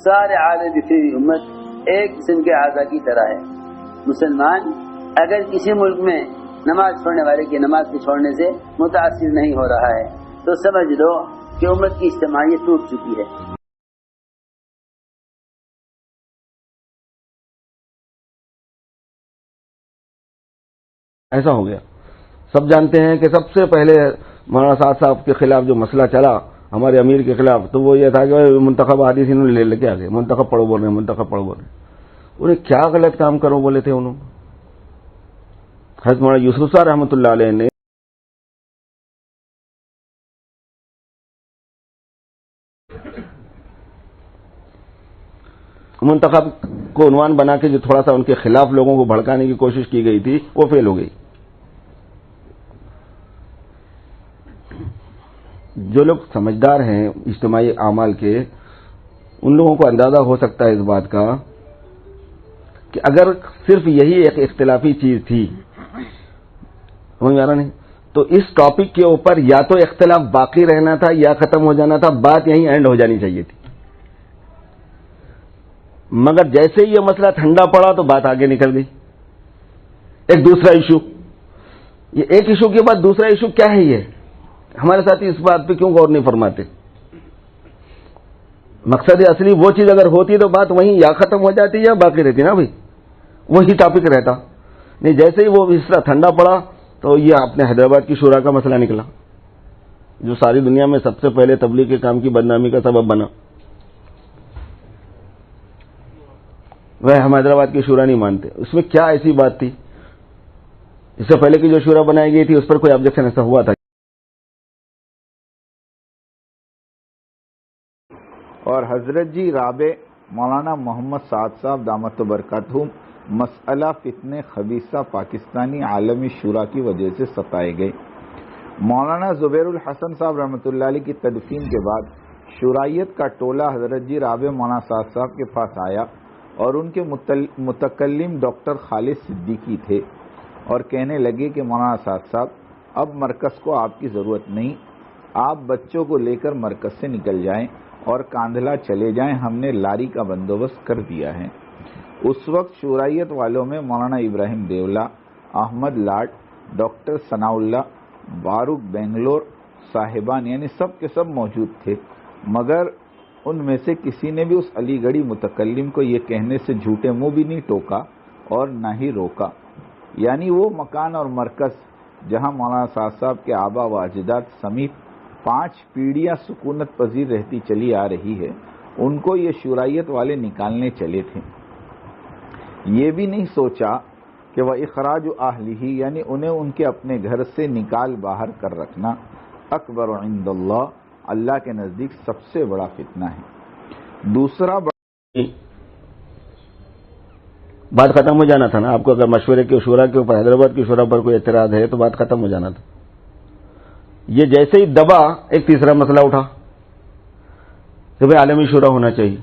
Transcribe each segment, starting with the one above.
سارے عالم فی امت ایک قسم کے اعضاء کی طرح ہے. مسلمان اگر کسی ملک میں نماز پڑھنے والے کی نماز کے چھوڑنے سے متاثر نہیں ہو رہا ہے تو سمجھ لو کہ امت کی اجتماعیت ٹوٹ چکی ہے. ایسا ہو گیا. سب جانتے ہیں کہ سب سے پہلے مولانا سعد صاحب کے خلاف جو مسئلہ چلا ہمارے امیر کے خلاف تو وہ یہ تھا کہ منتخب حدیث انہوں نے لے کے آ گئے. منتخب پڑھو بول رہے ہیں، منتخب پڑھو بول رہے ہیں. انہیں کیا غلط کام کرو بولے تھے انہوں. حضرت مولانا یوسف صاحب رحمۃ اللہ علیہ نے منتخب کو عنوان بنا کے جو تھوڑا سا ان کے خلاف لوگوں کو بھڑکانے کی کوشش کی گئی تھی وہ فیل ہو گئی. جو لوگ سمجھدار ہیں اجتماعی اعمال کے ان لوگوں کو اندازہ ہو سکتا ہے اس بات کا کہ اگر صرف یہی ایک اختلافی چیز تھی سمجھ میں آ رہا نہیں تو اس ٹاپک کے اوپر یا تو اختلاف باقی رہنا تھا یا ختم ہو جانا تھا، بات یہیں اینڈ ہو جانی چاہیے تھی. مگر جیسے ہی یہ مسئلہ ٹھنڈا پڑا تو بات آگے نکل گئی. ایک دوسرا ایشو، یہ ایک ایشو کے بعد دوسرا ایشو کیا ہے؟ یہ ہمارے ساتھی اس بات پہ کیوں غور نہیں فرماتے؟ مقصد اصلی وہ چیز اگر ہوتی تو بات وہیں یا ختم ہو جاتی یا باقی رہتی نا بھائی، وہی ٹاپک رہتا. نہیں، جیسے ہی وہ اس طرح ٹھنڈا پڑا تو یہ اپنے حیدرآباد کی شورا کا مسئلہ نکلا جو ساری دنیا میں سب سے پہلے تبلیغ کے کام کی بدنامی کا سبب بنا. وہ ہم حیدرآباد کی شورا نہیں مانتے. اس میں کیا ایسی بات تھی؟ اس سے پہلے کی جو شورا بنائی گئی تھی اس پر کوئی آبجیکشن ایسا ہوا تھا؟ اور حضرت جی رابع مولانا محمد سعد صاحب دامت برکاتہم مسئلہ فتنہ خبیثہ پاکستانی عالمی شورا کی وجہ سے ستائے گئے. مولانا زبیر الحسن صاحب رحمۃ اللہ علیہ کی تدفین کے بعد شورائیت کا ٹولہ حضرت جی رابع مولانا سعد صاحب کے پاس آیا اور ان کے متکلم ڈاکٹر خالد صدیقی تھے اور کہنے لگے کہ مولانا سعد صاحب اب مرکز کو آپ کی ضرورت نہیں، آپ بچوں کو لے کر مرکز سے نکل جائیں اور کاندھلا چلے جائیں، ہم نے لاری کا بندوبست کر دیا ہے. اس وقت شورائیت والوں میں مولانا ابراہیم دیولا، احمد لاٹ، ڈاکٹر ثناء اللہ، باروک بنگلور صاحبان یعنی سب کے سب موجود تھے. مگر ان میں سے کسی نے بھی اس علی گڑھی متکلم کو یہ کہنے سے جھوٹے منہ بھی نہیں ٹوکا اور نہ ہی روکا. یعنی وہ مکان اور مرکز جہاں مولانا سعد صاحب کے آبا و اجداد سمیت 5 پیڑھیاں سکونت پذیر رہتی چلی آ رہی ہے، ان کو یہ شورائیت والے نکالنے چلے تھے. یہ بھی نہیں سوچا کہ وہ اخراج اہلہ یعنی انہیں ان کے اپنے گھر سے نکال باہر کر رکھنا اکبر عند اللہ، اللہ کے نزدیک سب سے بڑا فتنہ ہے. دوسرا بات ختم ہو جانا تھا نا. آپ کو اگر مشورے کے شورا کے اوپر حیدرآباد کی شورا پر کوئی اعتراض ہے تو بات ختم ہو جانا تھا. یہ جیسے ہی دبا ایک تیسرا مسئلہ اٹھا کہ بھائی عالمی شورا ہونا چاہیے.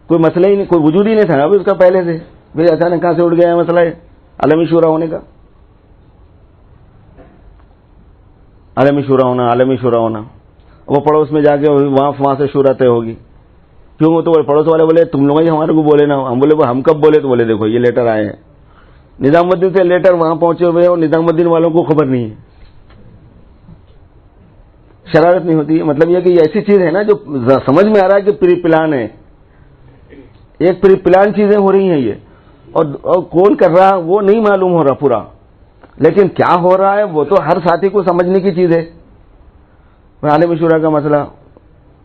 کوئی مسئلہ ہی نہیں، کوئی وجود ہی نہیں تھا نا ابھی اس کا پہلے سے. بھائی اچانک کہاں سے اٹھ گیا ہے مسئلہ ہے عالمی شورا ہونے کا. عالمی شورا ہونا، عالمی شورا ہونا. وہ پڑوس میں جا کے وہاں سے شورا طے ہوگی. کیوں؟ تو پڑوس والے بولے تم لوگ ہی ہمارے کو بولے نا. ہم بولے ہم کب بولے؟ تو بولے دیکھو یہ لیٹر آئے ہیں نظام الدین سے، لیٹر وہاں پہنچے ہوئے اور نظام الدین والوں کو خبر نہیں ہے. شرارت نہیں ہوتی. مطلب یہ کہ یہ ایسی چیز ہے نا جو سمجھ میں آ رہا ہے کہ پری پلان ہے، ایک پری پلان چیزیں ہو رہی ہیں یہ، اور کون کر رہا وہ نہیں معلوم ہو رہا پورا، لیکن کیا ہو رہا ہے وہ تو ہر ساتھی کو سمجھنے کی چیز ہے. عالمی شورا کا مسئلہ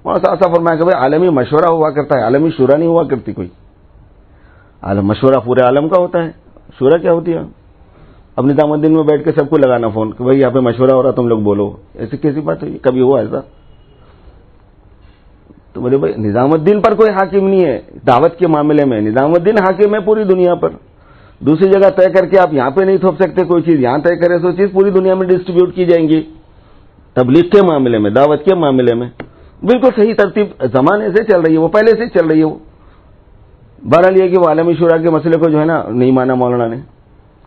ایسا فرمایا کہ بھائی عالمی مشورہ ہوا کرتا ہے، عالمی شورا نہیں ہوا کرتی کوئی. عالم مشورہ پورے عالم کا ہوتا ہے، شورا کیا ہوتی ہے؟ اب نظام الدین میں بیٹھ کے سب کو لگانا فون کہ بھائی یہاں پہ مشورہ ہو رہا تم لوگ بولو. ایسی کیسی بات ہوئی؟ کبھی ہوا ایسا؟ تو بولے بھائی نظام الدین پر کوئی حاکم نہیں ہے دعوت کے معاملے میں. نظام الدین حاکم ہے پوری دنیا پر. دوسری جگہ طے کر کے آپ یہاں پہ نہیں تھوپ سکتے کوئی چیز. یہاں طے کرے تو چیز پوری دنیا میں ڈسٹریبیوٹ کی جائیں گی. تبلیغ کے معاملے میں، دعوت کے معاملے میں بالکل صحیح ترتیب زمانے سے چل رہی ہے، وہ پہلے سے چل رہی ہے. وہ بہرحال یہ کہ وہ عالمی شورا کے مسئلے کو جو ہے نا نہیں مانا مولانا نے.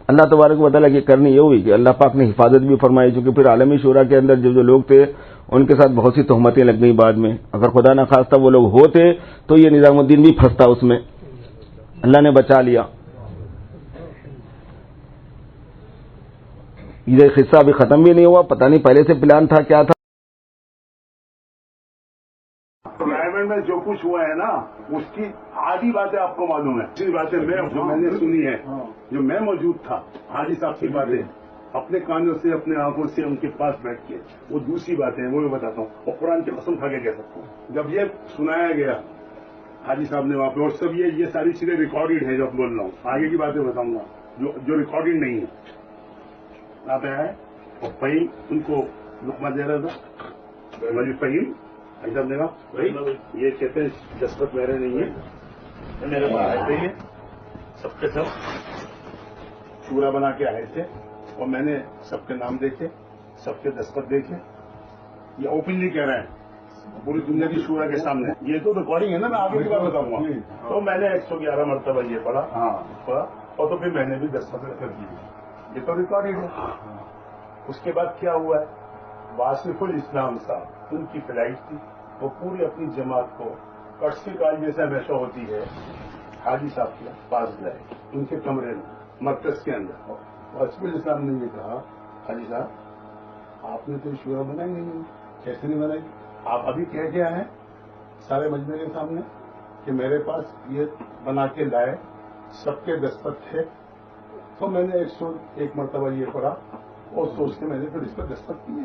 اللہ تبارک و تعالیٰ کی کرنی یہ ہوئی کہ اللہ پاک نے حفاظت بھی فرمائی، چونکہ پھر عالمی شورا کے اندر جو لوگ تھے ان کے ساتھ بہت سی تہمتیں لگ گئی بعد میں. اگر خدا نخواستہ وہ لوگ ہوتے تو یہ نظام الدین بھی پھنستا اس میں. اللہ نے بچا لیا. یہ قصہ ابھی ختم بھی نہیں ہوا, پتہ نہیں پہلے سے پلان تھا کیا تھا. رائے میں جو کچھ ہوا ہے نا اس کی آدھی باتیں آپ کو معلوم ہے. جن باتیں میں نے سنی ہے, جو میں موجود تھا, حاجی صاحب کی باتیں اپنے کانوں سے اپنے آنکھوں سے ان کے پاس بیٹھ کے, وہ دوسری باتیں وہ میں بتاتا ہوں, اور قرآن کی قسم کھا کے کہہ سکتا ہوں. جب یہ سنایا گیا حاجی صاحب نے وہاں پہ, اور سب یہ ساری چیزیں ریکارڈیڈ ہیں جو بول رہا ہوں, آگے کی باتیں بتاؤں گا جو ریکارڈیڈ نہیں ہے. آپ آئے اور فہیم ان کو لقمہ دے رہا تھا, مجھے فہیم صاحب نے کہا بھائی یہ کہتے ہیں دستخط میرے نہیں ہے, میرے پاس آئے تھے, سب کے سب شورا بنا کے آئے تھے, اور میں نے سب کے نام دیکھے, سب کے دستخط دیکھے. یہ اوپنلی کہہ رہے ہیں پوری دنیا کی شورا کے سامنے. یہ تو ریکارڈنگ ہے نا, میں آگے کی بات بتاؤں گا. تو میں نے 111 مرتبہ یہ پڑھا, اور تو پھر میں نے بھی دستخط کر دیے. یہ تو ریکارڈنگ ہے. اس کے بعد کیا ہوا ہے, واصف الاسلام صاحب ان کی فلائٹ تھی, وہ پوری اپنی جماعت کو کٹسی کال جیسے ہمیشہ ہوتی ہے حاجی صاحب کے پاس گئے, ان کے کمرے میں مرکز کے اندر. واصف الاسلام نے یہ کہا, حاجی صاحب آپ نے تو شورا بنائی نہیں, کیسے نہیں بنائی؟ آپ ابھی کہہ کے آئے سارے مجمع کے سامنے کہ میرے پاس یہ بنا کے لائے, سب کے دستخط تھے. تو میں نے 101 مرتبہ یہ پڑھا اور سوچ کے میں نے پھر اس پر دستخط کیے.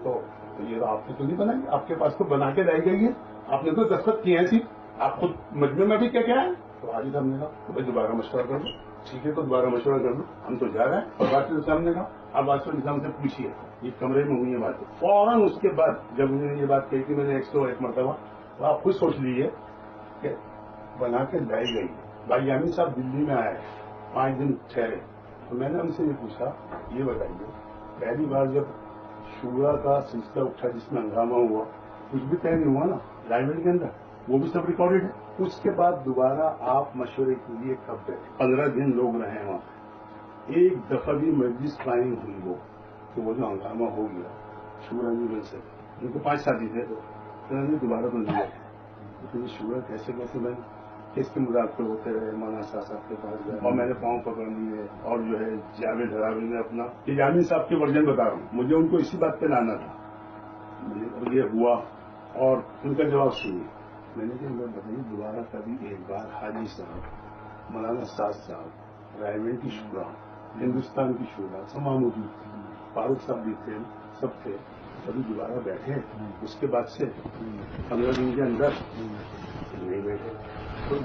تو یہ آپ نے تو نہیں بنائی, آپ کے پاس تو بنا کے لائی گئی ہے, آپ نے تو دستخط کیے ہیں صرف, آپ خود مجمع میں بھی کیا کیا ہے. تو حاجی صاحب نے کہا تو بھائی دوبارہ مشورہ کر لو. ٹھیک ہے تو دوبارہ مشورہ کر لو, ہم تو جا رہے ہیں. اور واصف الاسلام نے کہا آپ واصف الاسلام سے پوچھیے یہ کمرے میں ہوئی یہ باتیں. فوراً اس کے بعد جب انہوں نے یہ بات کہی کہ میں نے 101 مرتبہ, تو آپ خود سوچ لیجیے کہ بنا کے لائی گئی. بھائی یامین صاحب دلی میں آئے, 5 دن ٹھہرے, تو میں نے ان سے یہ پوچھا یہ بتائیے پہلی بار جب شورا کا سلسلہ اٹھا جس میں ہنگامہ ہوا, کچھ بھی طے نہیں ہوا نا لائبریری کے اندر, وہ بھی سب ریکارڈیڈ ہے. اس کے بعد دوبارہ آپ مشورے کے لیے کب گئے؟ 15 دن لوگ رہے وہاں, ایک دفعہ بھی مجلس قائم ہوئی وہ, تو وہ جو ہنگامہ ہو گیا شورا نہیں بن سکے. ان کو 5 ساتھی تھے, تو انہوں نے دوبارہ بن دیا. تو یہ شورا کیسے بنے, اس کے مذاکرے ہوتے رہے. مولانا صاحب کے پاس گئے اور میں نے پاؤں پکڑ لیے, اور جو ہے جاوید حراوی نے اپنا, یہ یامین صاحب کے ورژن بتا رہا ہوں, مجھے ان کو اسی بات پہ لانا تھا. یہ ہوا اور ان کا جواب سنیے. میں نے کہا بتائیے دوبارہ کبھی ایک بار حاجی صاحب, مولانا صاحب, رائے کی شورا, ہندوستان کی شورا تمام موجود تھی, فاروق صاحب بھی تھے, سب تھے, کبھی دوبارہ بیٹھے اس کے بعد سے 15 دن کے اندر نہیں بیٹھے. تو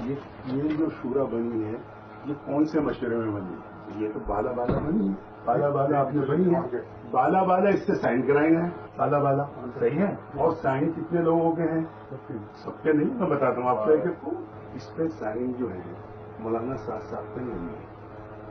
یہ جو شورا بنی ہے یہ کون سے مشورے میں بنی ہے؟ یہ تو بالا بنی ہے. بالا آپ نے بنی ہے, بالا اس سے سائن کرائے گئے ہیں. بالا صحیح ہے. اور سائن کتنے لوگوں کے ہیں؟ سب کے نہیں, میں بتاتا ہوں آپ کو. اس پہ سائن جو ہے مولانا صاحب کے نہیں ہے,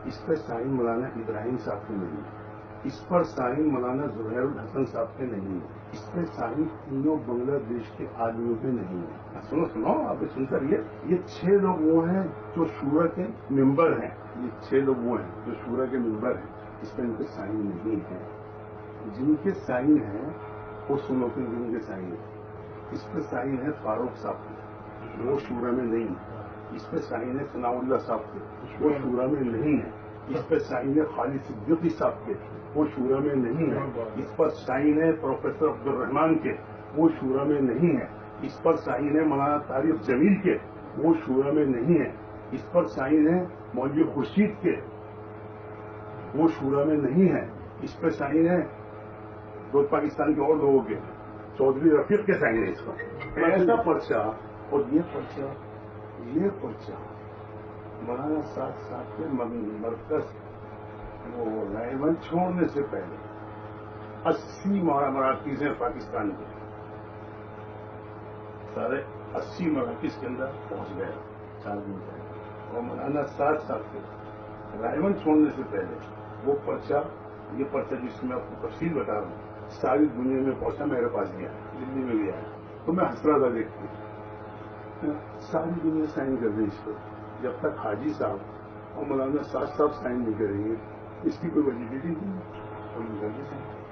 اس پہ سائن مولانا ابراہیم صاحب کے نہیں ہے, اس پر سائن مولانا زہیر الحسن صاحب کے نہیں ہے, اس پہ سائن تینوں بنگلہ دیش کے آدمیوں کے نہیں ہے. سنو آپ سن کر, یہ 6 لوگ وہ ہیں جو شورا کے ممبر ہیں. یہ 6 لوگ وہ ہیں جو شورا کے ممبر ہیں, اس پہ ان کے سائن نہیں ہے. جن کے سائن ہیں وہ سنو کہ جن کے سائن ہیں, اس پہ سائن ہے فاروق صاحب کے, وہ شورا میں نہیں ہے. اس پہ سائن ہے ثناء اللہ صاحب کے, وہ شورا میں نہیں ہے. اس پہ سائن ہے خالد صدیقی صاحب کے, وہ شورا میں نہیں ہے. اس پر سائن ہے پروفیسر عبد الرحمان کے, وہ شورا میں نہیں ہے. اس پر سائن ہے مولانا طارق جمیل کے, وہ شورا میں نہیں ہے. اس پر سائن ہے مولوی خورشید کے, وہ شورا میں نہیں ہے. اس پہ سائن ہے دو پاکستان کے اور لوگوں کے, چودھری رفیق کے سائن ہے. اس پر ایسا پرچہ, اور یہ پرچہ مولانا صاحب کے مرکز وہ رائے چھوڑنے سے پہلے 80 مراکز ہیں پاکستان کے, سارے 80 مراکز کے اندر پہنچ گئے 4 دن پہلے. اور مولانا صاحب کے رائے چھوڑنے سے پہلے وہ پرچہ, یہ پرچہ جس میں آپ کو تفصیل بتا رہا ہوں, ساری دنیا میں پہنچا, میرے پاس گیا, دلی میں گیا. تو میں ہنس رہا تھا دیکھ کے, ساری دنیا سائن کر رہی اس کو. جب تک حاجی صاحب اور مولانا صاحب سائن نہیں کریں گے اس کی کوئی ویلیڈیٹی نہیں.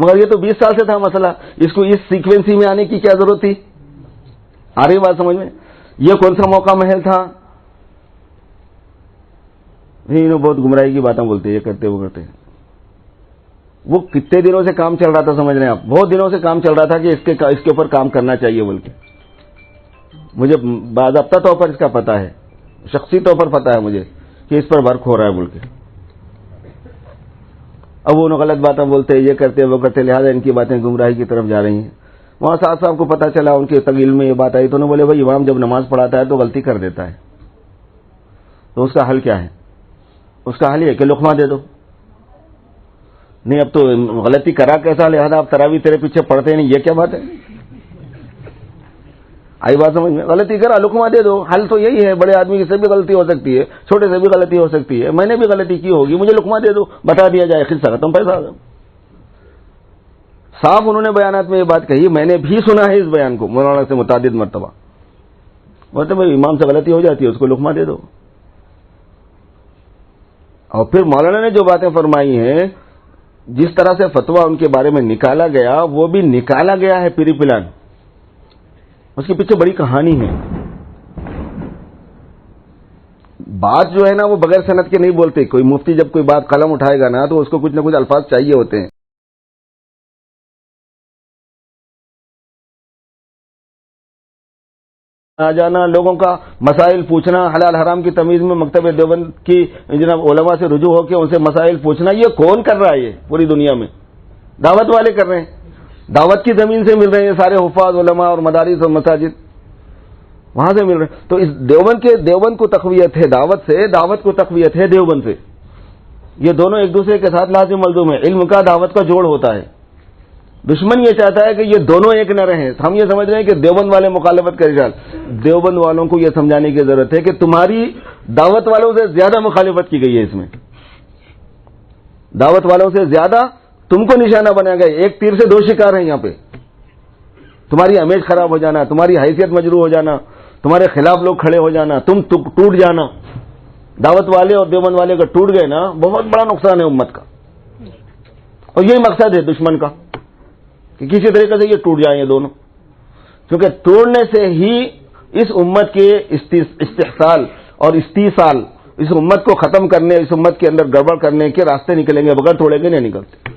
مگر یہ تو 20 سال سے تھا مسئلہ، اس کو اس سیکوینسی میں آنے کی کیا ضرورت تھی؟ آ رہی بات سمجھ میں؟ یہ کون سا موقع محل تھا؟ نہیں، بہت گمراہی کی باتیں بولتے، یہ کرتے وہ کرتے. وہ کتنے دنوں سے کام چل رہا تھا سمجھ رہے ہیں آپ؟ بہت دنوں سے کام چل رہا تھا کہ اس کے اوپر کام کرنا چاہیے بول کے. مجھے باضابطہ طور پر اس کا پتہ ہے، شخصی طور پر پتہ ہے مجھے کہ اس پر ورک ہو رہا ہے بول کے. اب وہ غلط باتیں بولتے، یہ کرتے وہ کرتے، لہٰذا ان کی باتیں گمراہی کی طرف جا رہی ہیں. وہاں ساتھ صاحب کو پتہ چلا، ان کے تغیل میں یہ بات آئی تو انہوں نے بولے بھائی امام جب نماز پڑھاتا ہے تو غلطی کر دیتا ہے، تو اس کا حل کیا ہے؟ اس کا حل یہ کہ لقمہ دے دو. نہیں اب تو غلطی کرا کیسا، لہٰذا آپ تراویح تیرے پیچھے پڑھتے نہیں، یہ کیا بات ہے؟ آئی بات سمجھ میں؟ غلطی کرا لقمہ دے دو، حل تو یہی ہے. بڑے آدمی سے بھی غلطی ہو سکتی ہے، چھوٹے سے بھی غلطی ہو سکتی ہے، میں نے بھی غلطی کی ہوگی، مجھے لقمہ دے دو، بتا دیا جائے، قصہ ختم، پیسہ آ. صاف انہوں نے بیانات میں یہ بات کہی، میں نے بھی سنا ہے اس بیان کو مولانا سے متعدد مرتبہ. مطلب امام سے غلطی ہو جاتی ہے، اس کو لقمہ دے دو. اور پھر مولانا نے جو باتیں فرمائی ہیں، جس طرح سے فتویٰ ان کے بارے میں نکالا گیا، وہ بھی نکالا گیا ہے پیری پلان. اس کے پیچھے بڑی کہانی ہے. بات جو ہے نا وہ بغیر سند کے نہیں بولتے. کوئی مفتی جب کوئی بات قلم اٹھائے گا نا تو اس کو کچھ نہ کچھ الفاظ چاہیے ہوتے ہیں. آ جانا، لوگوں کا مسائل پوچھنا، حلال حرام کی تمیز میں مکتب دیوبند کی جناب علماء سے رجوع ہو کے ان سے مسائل پوچھنا، یہ کون کر رہا ہے؟ یہ پوری دنیا میں دعوت والے کر رہے ہیں. دعوت کی زمین سے مل رہے ہیں سارے حفاظ علماء اور مدارس اور مساجد، وہاں سے مل رہے ہیں. تو اس دیوبند کو تقویت ہے دعوت سے، دعوت کو تقویت ہے دیوبند سے. یہ دونوں ایک دوسرے کے ساتھ لازم ملزوم ہے. علم کا دعوت کا جوڑ ہوتا ہے. دشمن یہ چاہتا ہے کہ یہ دونوں ایک نہ رہیں. ہم یہ سمجھ رہے ہیں کہ دیوبند والے مخالفت کا رجال. دیوبند والوں کو یہ سمجھانے کی ضرورت ہے کہ تمہاری دعوت والوں سے زیادہ مخالفت کی گئی ہے. اس میں دعوت والوں سے زیادہ تم کو نشانہ بنا گیا. ایک تیر سے دو شکار ہیں یہاں پہ. تمہاری امیج خراب ہو جانا، تمہاری حیثیت مجروح ہو جانا، تمہارے خلاف لوگ کھڑے ہو جانا، تم ٹوٹ جانا. دعوت والے اور دیوبند والے کا ٹوٹ گئے نا، بہت بڑا نقصان ہے امت کا. اور یہی مقصد ہے دشمن کا کہ کسی طریقے سے یہ ٹوٹ جائیں یہ دونوں، کیونکہ توڑنے سے ہی اس امت کے استحصال اور استیصال، اس امت کو ختم کرنے، اس امت کے اندر گڑبڑ کرنے کے راستے نکلیں گے. بغیر توڑیں گے نہیں نکلتے.